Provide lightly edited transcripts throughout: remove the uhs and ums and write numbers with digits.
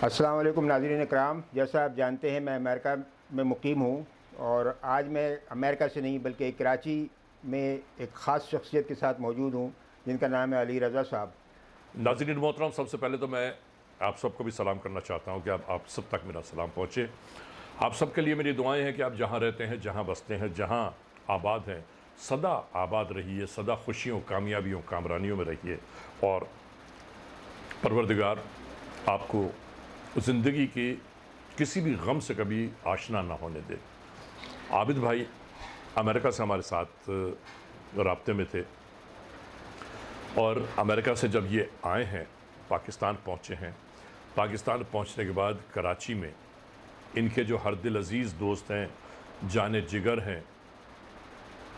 السلام علیکم ناظرین اکرام، جیسا آپ جانتے ہیں میں امریکہ میں مقیم ہوں، اور آج میں امریکہ سے نہیں بلکہ کراچی میں ایک خاص شخصیت کے ساتھ موجود ہوں جن کا نام ہے علی رضا صاحب۔ ناظرین محترم، سب سے پہلے تو میں آپ سب کو بھی سلام کرنا چاہتا ہوں کہ آپ سب تک میرا سلام پہنچے۔ آپ سب کے لیے میری دعائیں ہیں کہ آپ جہاں رہتے ہیں، جہاں بستے ہیں، جہاں آباد ہیں، سدا آباد رہیے، سدا خوشیوں، کامیابیوں، کامرانیوں میں رہیے، اور پروردگار آپ کو زندگی کی کسی بھی غم سے کبھی آشنا نہ ہونے دے۔ عابد بھائی امریکہ سے ہمارے ساتھ رابطے میں تھے، اور امریکہ سے جب یہ آئے ہیں پاکستان پہنچے ہیں، پاکستان پہنچنے کے بعد کراچی میں ان کے جو ہر دل عزیز دوست ہیں، جان جگر ہیں،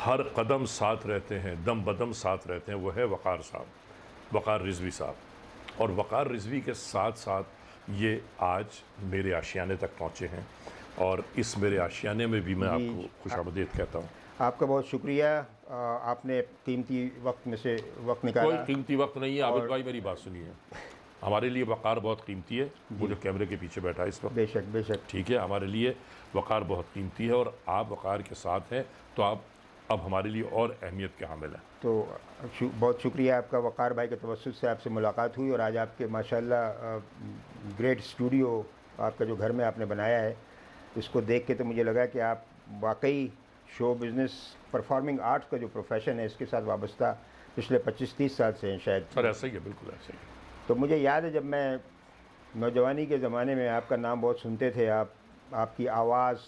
ہر قدم ساتھ رہتے ہیں، دم بدم ساتھ رہتے ہیں، وہ ہے وقار صاحب، وقار رضوی صاحب۔ اور وقار رضوی کے ساتھ ساتھ یہ آج میرے آشیانے تک پہنچے ہیں، اور اس میرے آشیانے میں بھی میں آپ کو خوش آمدید کہتا ہوں۔ آپ کا بہت شکریہ، آپ نے قیمتی وقت میں سے وقت کوئی نکالا۔ قیمتی وقت نہیں ہے عابد بھائی، میری بات سنیے، ہمارے لیے وقار بہت قیمتی ہے۔ وہ جو کیمرے کے پیچھے بیٹھا ہے اس وقت، بے شک بے شک، ٹھیک ہے، ہمارے لیے وقار بہت قیمتی ہے، اور آپ وقار کے ساتھ ہیں تو آپ اب ہمارے لیے اور اہمیت کے حامل ہیں۔ تو بہت شکریہ آپ کا، وقار بھائی کے توسط سے آپ سے ملاقات ہوئی، اور آج آپ کے ماشاءاللہ گریٹ اسٹوڈیو آپ کا جو گھر میں آپ نے بنایا ہے، اس کو دیکھ کے تو مجھے لگا کہ آپ واقعی شو بزنس، پرفارمنگ آرٹ کا جو پروفیشن ہے اس کے ساتھ وابستہ پچھلے 25-30 سال سے ہیں شاید۔ سر ایسا ہی ہے، بالکل ایسا ہی ہے۔ تو مجھے یاد ہے جب میں نوجوانی کے زمانے میں آپ کا نام بہت سنتے تھے، آپ کی آواز،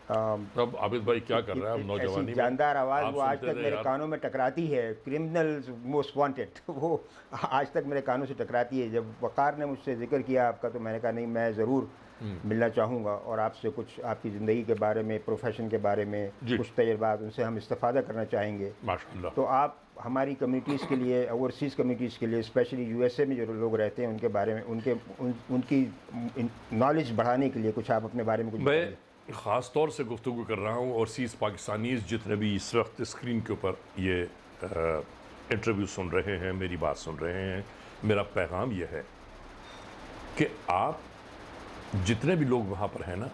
اب عابد بھائی کیا کر رہا ہے اب ایسی نوجوانی میں؟ جاندار آواز، آپ وہ آج سنتے تک تھے میرے یار۔ کانوں میں ٹکراتی ہے، کرمنلز موسٹ وانٹیڈ، وہ آج تک میرے کانوں سے ٹکراتی ہے۔ جب وقار نے مجھ سے ذکر کیا آپ کا تو میں نے کہا نہیں، میں ضرور ملنا چاہوں گا، اور آپ سے کچھ آپ کی زندگی کے بارے میں، پروفیشن کے بارے میں جی، کچھ تجربات ان سے ہم استفادہ کرنا چاہیں گے۔ ماشاءاللہ۔ تو آپ ہماری کمیونٹیز کے لیے، اوورسیز کمیونٹیز کے لیے، اسپیشلی یو ایس اے میں جو لوگ رہتے ہیں ان کے بارے میں، ان کی نالج بڑھانے کے لیے کچھ آپ اپنے بارے میں کچھ میں بتائیے۔ خاص طور سے گفتگو کر رہا ہوں، اور سیز پاکستانیز جتنے بھی اس وقت اسکرین کے اوپر یہ انٹرویو سن رہے ہیں، میری بات سن رہے ہیں، میرا پیغام یہ ہے کہ آپ جتنے بھی لوگ وہاں پر ہیں نا،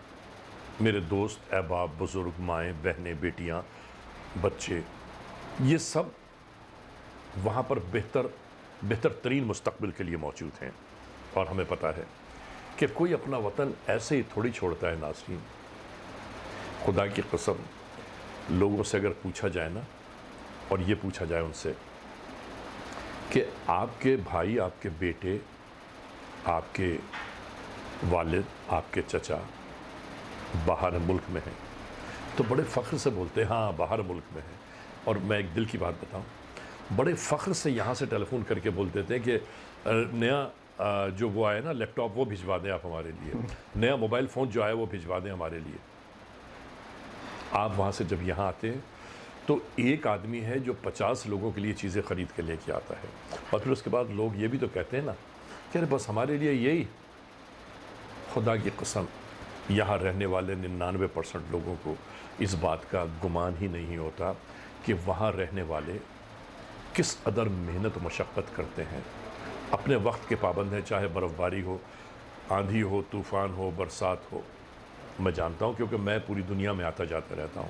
میرے دوست، احباب، بزرگ، مائیں، بہنیں، بیٹیاں، بچے، یہ سب وہاں پر بہتر ترین مستقبل کے لیے موجود ہیں، اور ہمیں پتہ ہے کہ کوئی اپنا وطن ایسے ہی تھوڑی چھوڑتا ہے۔ ناظرین، خدا کی قسم، لوگوں سے اگر پوچھا جائے نا، اور یہ پوچھا جائے ان سے کہ آپ کے بھائی، آپ کے بیٹے، آپ کے والد، آپ کے چچا باہر ملک میں ہیں، تو بڑے فخر سے بولتے ہیں ہاں باہر ملک میں ہیں۔ اور میں ایک دل کی بات بتاؤں، بڑے فخر سے یہاں سے ٹیلی فون کر کے بول دیتے ہیں کہ نیا جو وہ آئے نا لیپ ٹاپ، وہ بھجوا دیں آپ ہمارے لیے، نیا موبائل فون جو آئے وہ بھجوا دیں ہمارے لیے۔ آپ وہاں سے جب یہاں آتے ہیں تو ایک آدمی ہے جو 50 لوگوں کے لیے چیزیں خرید کے لے کے آتا ہے، اور پھر اس کے بعد لوگ یہ بھی تو کہتے ہیں نا کہ ارے بس ہمارے لیے یہی۔ خدا کی قسم، یہاں رہنے والے 99% لوگوں کو اس بات کا گمان ہی نہیں ہوتا کہ وہاں رہنے والے کس قدر محنت و مشقت کرتے ہیں، اپنے وقت کے پابند ہیں، چاہے برف باری ہو، آندھی ہو، طوفان ہو، برسات ہو۔ میں جانتا ہوں کیونکہ میں پوری دنیا میں آتا جاتا رہتا ہوں،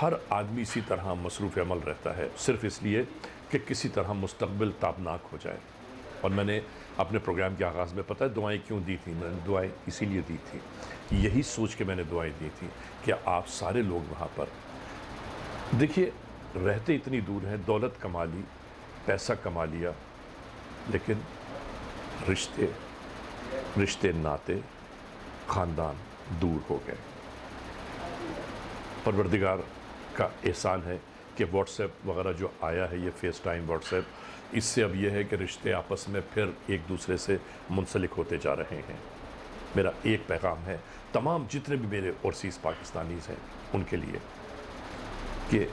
ہر آدمی اسی طرح مصروف عمل رہتا ہے، صرف اس لیے کہ کسی طرح مستقبل تابناک ہو جائے۔ اور میں نے اپنے پروگرام کے آغاز میں پتہ ہے دعائیں کیوں دی تھیں؟ میں نے دعائیں اسی لیے دی تھی، یہی سوچ کے میں نے دعائیں دی تھیں کہ آپ سارے لوگ وہاں پر دیکھیے، رہتے اتنی دور ہیں، دولت کما لی، پیسہ کما لیا، لیکن رشتے ناتے، خاندان دور ہو گئے۔ پروردگار کا احسان ہے کہ واٹس ایپ وغیرہ جو آیا ہے، یہ فیس ٹائم، واٹس ایپ، اس سے اب یہ ہے کہ رشتے آپس میں پھر ایک دوسرے سے منسلک ہوتے جا رہے ہیں۔ میرا ایک پیغام ہے تمام جتنے بھی میرے اوورسیز پاکستانیز ہیں ان کے لیے کہ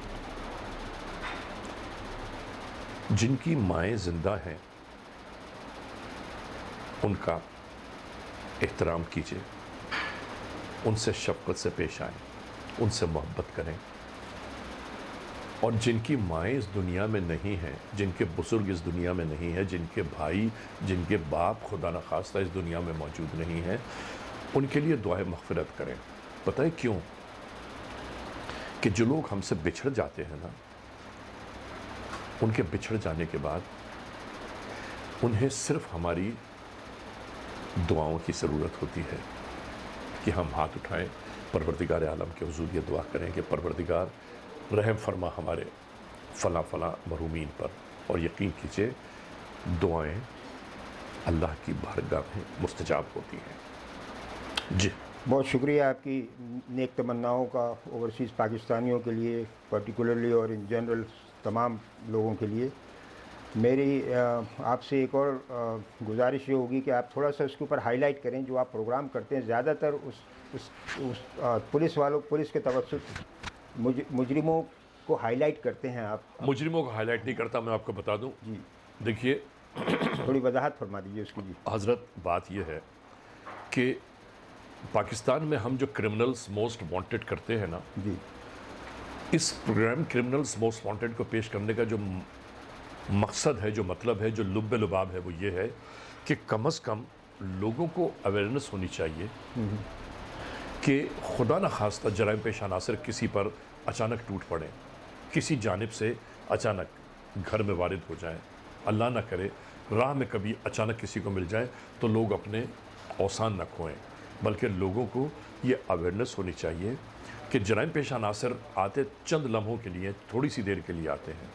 جن کی مائیں زندہ ہیں ان کا احترام کیجیے، ان سے شفقت سے پیش آئیں، ان سے محبت کریں، اور جن کی مائیں اس دنیا میں نہیں ہیں، جن کے بزرگ اس دنیا میں نہیں ہیں، جن کے بھائی، جن کے باپ خدا نخواستہ اس دنیا میں موجود نہیں ہیں، ان کے لیے دعائے مغفرت کریں۔ پتہ ہے کیوں؟ کہ جو لوگ ہم سے بچھڑ جاتے ہیں نا، ان کے بچھڑ جانے کے بعد انہیں صرف ہماری دعاؤں کی ضرورت ہوتی ہے کہ ہم ہاتھ اٹھائیں، پروردگار عالم کے حضور یہ دعا کریں کہ پروردگار رحم فرما ہمارے فلاں فلاں مرحومین پر، اور یقین کیجئے دعائیں اللہ کی بارگاہ میں مستجاب ہوتی ہیں۔ جی بہت شکریہ آپ کی نیک تمناؤں کا اوورسیز پاکستانیوں کے لیے پرٹیکولرلی اور ان جنرل تمام لوگوں کے لیے۔ میری آپ سے ایک اور گزارش یہ ہوگی کہ آپ تھوڑا سا اس کے اوپر ہائی لائٹ کریں، جو آپ پروگرام کرتے ہیں زیادہ تر اس پولیس کے توسط مجرموں کو ہائی لائٹ کرتے ہیں آپ۔ مجرموں کو ہائی لائٹ نہیں کرتا، میں آپ کو بتا دوں۔ جی دیکھیے تھوڑی وضاحت فرما دیجیے اس کی۔ جی حضرت، بات یہ ہے کہ پاکستان میں ہم جو کرمنلز موسٹ وانٹڈ کرتے ہیں نا، جی اس پروگرام کرمنلز موسٹ وانٹڈ کو پیش کرنے کا جو مقصد ہے، جو مطلب ہے، جو لب لباب ہے، وہ یہ ہے کہ کم از کم لوگوں کو اویئرنیس ہونی چاہیے کہ خدا نخواستہ جرائم پیشہ عناصر کسی پر اچانک ٹوٹ پڑیں، کسی جانب سے اچانک گھر میں وارد ہو جائیں، اللہ نہ کرے راہ میں کبھی اچانک کسی کو مل جائے تو لوگ اپنے اوسان نہ کھوئیں، بلکہ لوگوں کو یہ اویئرنیس ہونی چاہیے کہ جرائم پیشہ عناصر آتے چند لمحوں کے لیے، تھوڑی سی دیر کے لیے آتے ہیں،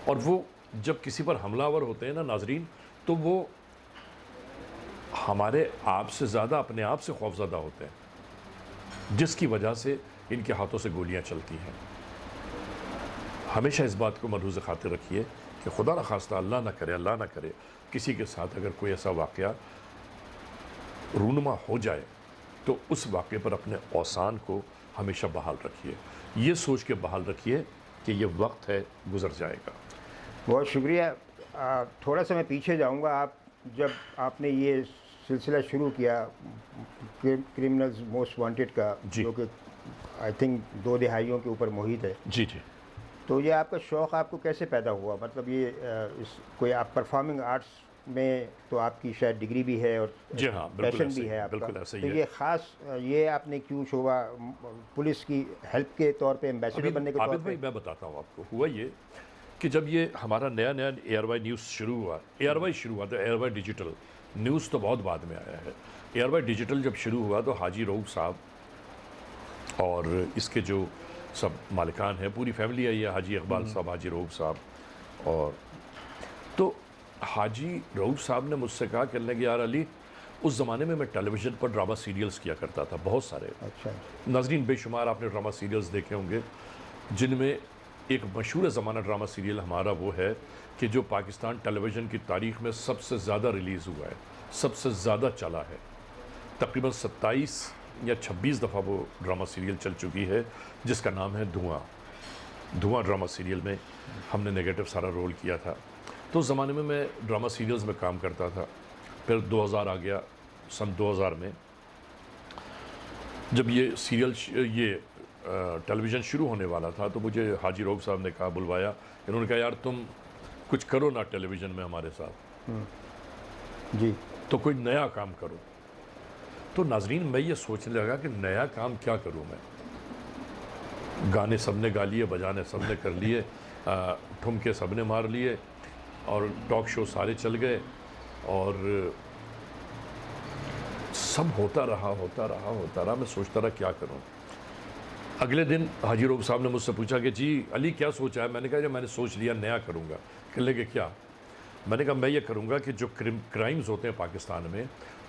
اور وہ جب کسی پر حملہ آور ہوتے ہیں نا ناظرین، تو وہ ہمارے آپ سے زیادہ اپنے آپ سے خوفزدہ ہوتے ہیں، جس کی وجہ سے ان کے ہاتھوں سے گولیاں چلتی ہیں۔ ہمیشہ اس بات کو ملحوظ خاطر رکھیے کہ خدا نخواستہ اللہ نہ کرے کسی کے ساتھ اگر کوئی ایسا واقعہ رونما ہو جائے تو اس واقعے پر اپنے اوسان کو ہمیشہ بحال رکھیے، یہ سوچ کے بحال رکھیے کہ یہ وقت ہے، گزر جائے گا۔ بہت شکریہ۔ تھوڑا سا میں پیچھے جاؤں گا۔ جب آپ نے یہ سلسلہ شروع کیا کرمنلز موسٹ وانٹڈ کا، جی، جو کہ آئی تھنک 2 دہائیوں کے اوپر محیط ہے، جی جی، تو یہ آپ کا شوق آپ کو کیسے پیدا ہوا؟ مطلب یہ کوئی آپ پرفارمنگ آرٹس میں تو آپ کی شاید ڈگری بھی ہے اور جی ہاں، بالکل پیشن ایسے بھی ہے ہی، آپ کا، بالکل ایسے تو ہی ہے۔ یہ خاص یہ آپ نے کیوں شعبہ پولیس کی ہیلپ کے طور پہ، ایمبیسڈر بننے کے طور عابد پہ؟ بھائی میں بتاتا ہوں آپ کو، ہوا یہ کہ جب یہ ہمارا نیا اے آر وائی نیوز شروع ہوا، اے آر وائی ڈیجیٹل نیوز تو بہت بعد میں آیا ہے۔ اے آر وائی ڈیجیٹل جب شروع ہوا تو حاجی رؤوف صاحب اور اس کے جو سب مالکان ہیں، پوری فیملی آئی ہے، حاجی اقبال صاحب، حاجی رؤوف صاحب، اور تو حاجی رؤوف صاحب نے مجھ سے کہا کہ اللہ یار علی، اس زمانے میں ٹیلی ویژن پر ڈرامہ سیریلز کیا کرتا تھا، بہت سارے۔ اچھا، ناظرین بے شمار آپ نے ڈرامہ سیریلز دیکھے ہوں گے، جن میں ایک مشہور زمانہ ڈرامہ سیریل ہمارا وہ ہے کہ جو پاکستان ٹیلی ویژن کی تاریخ میں سب سے زیادہ ریلیز ہوا ہے، سب سے زیادہ چلا ہے، تقریباً 27 یا 26 دفعہ وہ ڈرامہ سیریل چل چکی ہے، جس کا نام ہے دھواں ڈرامہ سیریل میں ہم نے نیگیٹو سارا رول کیا تھا۔ تو اس زمانے میں ڈرامہ سیریلز میں کام کرتا تھا۔ پھر 2000 آ گیا، سن 2000 میں جب یہ سیریل ٹیلی ویژن شروع ہونے والا تھا تو مجھے حاجی رؤوف صاحب نے کہا، بلوایا، انہوں نے کہا یار تم کچھ کرو نا ٹیلی ویژن میں ہمارے ساتھ، جی، تو کوئی نیا کام کرو۔ تو ناظرین میں یہ سوچنے لگا کہ نیا کام کیا کروں میں؟ گانے سب نے گا لیے، بجانے سب نے کر لیے، ٹھمکے سب نے مار لیے، اور ٹاک شو سارے چل گئے، اور سب ہوتا رہا، میں سوچتا رہا کیا کروں۔ اگلے دن حاجی رؤوف صاحب نے مجھ سے پوچھا کہ جی علی کیا سوچا ہے؟ میں نے کہا میں نے سوچ لیا نیا کروں گا۔ کہنے لگے کیا؟ میں نے کہا میں یہ کروں گا کہ جو کرائمز ہوتے ہیں پاکستان میں،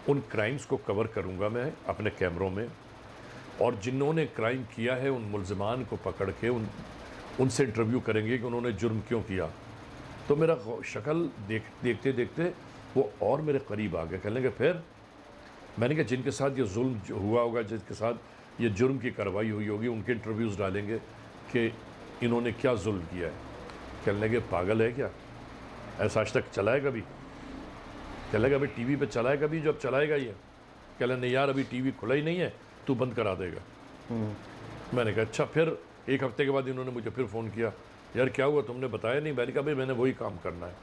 ان کرائمز کو کور کروں گا میں اپنے کیمروں میں، اور جنہوں نے کرائم کیا ہے ان ملزمان کو پکڑ کے ان سے انٹرویو کریں گے کہ انہوں نے جرم کیوں کیا۔ تو میرا شکل دیکھتے دیکھتے وہ اور میرے قریب آ گئے۔ کہنے لگے پھر؟ میں نے کہا جن کے ساتھ یہ ظلم ہوا ہوگا، جن کے ساتھ یہ جرم کی کارروائی ہوئی ہوگی، ان کے انٹرویوز ڈالیں گے کہ انہوں نے کیا ظلم کیا ہے۔ کہنے لگے پاگل ہے کیا؟ ایسا آج تک چلا ہے کبھی؟ کہنے لگا ابھی ٹی وی پہ چلا ہے کبھی؟ جو اب چلائے گا یہ؟ کہنے لگا نہیں یار ابھی ٹی وی کھلا ہی نہیں ہے، تو بند کرا دے گا۔ میں نے کہا اچھا۔ پھر ایک ہفتے کے بعد انہوں نے مجھے پھر فون کیا یار کیا ہوا تم نے بتایا نہیں؟ میں نے کہا بھائی میں نے وہی کام کرنا ہے.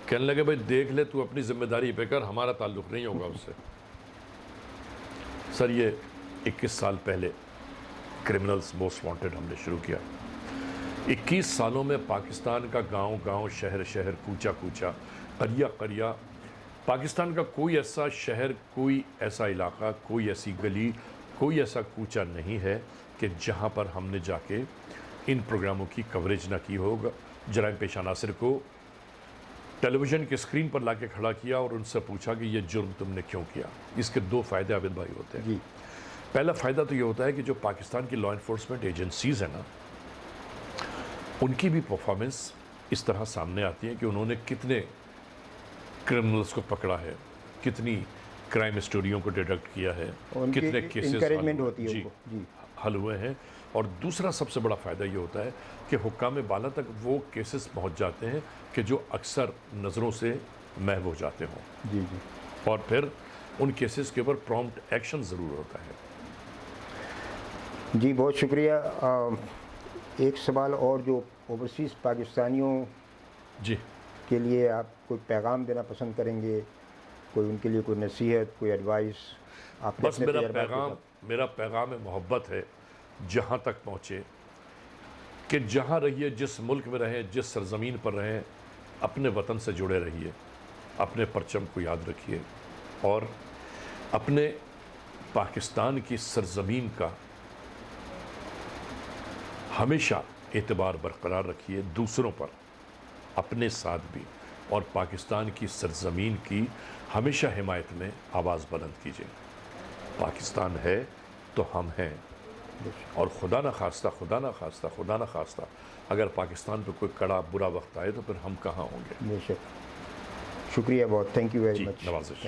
کہنے لگے بھائی دیکھ لے تو اپنی ذمہ داری پہ کر، ہمارا تعلق نہیں ہوگا اس سے. سر یہ 21 سال پہلے کرمنلز موسٹ وانٹڈ ہم نے شروع کیا. 21 سالوں میں پاکستان کا گاؤں گاؤں، شہر شہر، کوچہ کوچہ، قریہ قریہ، پاکستان کا کوئی ایسا شہر، کوئی ایسا علاقہ، کوئی ایسی گلی، کوئی ایسا کوچہ نہیں ہے کہ جہاں پر ہم نے جا کے ان پروگراموں کی کوریج نہ کی ہوگا. جرائم پیش عناصر کو ٹیلی ویژن کے اسکرین پر لا کے کھڑا کیا اور ان سے پوچھا کہ یہ جرم تم نے کیوں کیا. اس کے 2 فائدے عابد بھائی ہوتے ہیں. جی. پہلا فائدہ تو یہ ہوتا ہے کہ جو پاکستان کی لا انفورسمنٹ ایجنسیز ہیں نا، ان کی بھی پرفارمنس اس طرح سامنے آتی ہے کہ انہوں نے کتنے کرمنلز کو پکڑا ہے، کتنی کرائم اسٹوریوں کو ڈیٹیکٹ کیا ہے، ان کی کتنے کیسز انکریجمنٹ ہوتی ہے ان کو. جی. حل ہوئے ہیں. اور دوسرا سب سے بڑا فائدہ یہ ہوتا ہے کہ حکام بالا تک وہ کیسز پہنچ جاتے ہیں کہ جو اکثر نظروں سے محو ہو جاتے ہوں. جی جی. اور پھر ان کیسز کے اوپر پرومپٹ ایکشن ضرور ہوتا ہے. جی بہت شکریہ. ایک سوال اور، جو اوورسیز پاکستانیوں جی کے لیے آپ کوئی پیغام دینا پسند کریں گے؟ کوئی ان کے لیے کوئی نصیحت، کوئی ایڈوائس آپ بس میرا پیغام محبت ہے جہاں تک پہنچے کہ جہاں رہیے، جس ملک میں رہیں، جس سرزمین پر رہیں، اپنے وطن سے جڑے رہیے، اپنے پرچم کو یاد رکھیے اور اپنے پاکستان کی سرزمین کا ہمیشہ اعتبار برقرار رکھیے دوسروں پر، اپنے ساتھ بھی، اور پاکستان کی سرزمین کی ہمیشہ حمایت میں آواز بلند کیجیے. پاکستان ہے تو ہم ہیں، اور خدا نہ خواستہ اگر پاکستان پہ کوئی کڑا برا وقت آئے تو پھر ہم کہاں ہوں گے. بے شک. شکریہ بہت. Thank you very much. نوازش.